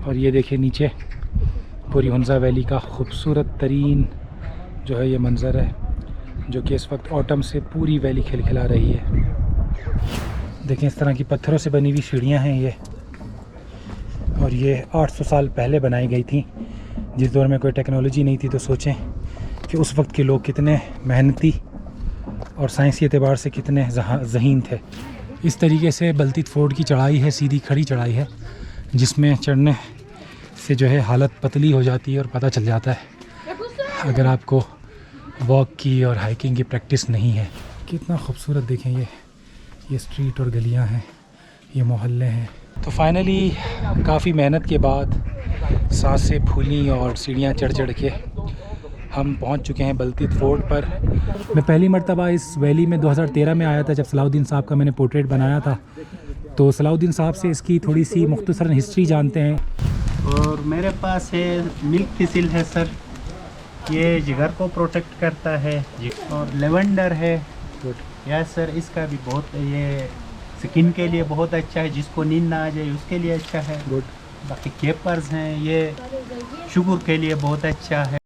और ये देखिए नीचे पूरी हुंज़ा वैली का खूबसूरत तरीन जो है ये मंज़र है, जो कि इस वक्त ऑटम से पूरी वैली खिलखिला रही है। देखें इस तरह की पत्थरों से बनी हुई सीढ़ियाँ हैं ये, और ये 800 साल पहले बनाई गई थी। जिस दौर में कोई टेक्नोलॉजी नहीं थी, तो सोचें कि उस वक्त के लोग कितने मेहनती और साइंसी एतबार से कितने ज़हीन थे। इस तरीके से बल्तीत फोर्ट की चढ़ाई है, सीधी खड़ी चढ़ाई है, जिसमें चढ़ने से जो है हालत पतली हो जाती है और पता चल जाता है अगर आपको वॉक की और हाइकिंग की प्रैक्टिस नहीं है। कितना खूबसूरत देखें ये स्ट्रीट और गलियां हैं, ये मोहल्ले हैं। तो फाइनली काफ़ी मेहनत के बाद सांसें फूली और सीढ़ियाँ चढ़ चढ़ के हम पहुंच चुके हैं बल्तीत फोर्ट पर। मैं पहली मर्तबा इस वैली में 2013 में आया था, जब सलाहुद्दीन साहब का मैंने पोर्ट्रेट बनाया था। तो सलाहुद्दीन साहब से इसकी थोड़ी सी मुख्तसरन हिस्ट्री जानते हैं। और मेरे पास है मिल्क थिसिल है सर, ये जिगर को प्रोटेक्ट करता है। और लेवेंडर है यस सर, इसका भी बहुत, ये स्किन के लिए बहुत अच्छा है, जिसको नींद ना आ जाए उसके लिए अच्छा है। गुड। बाकी केपर्स हैं, ये शुगर के लिए बहुत अच्छा है।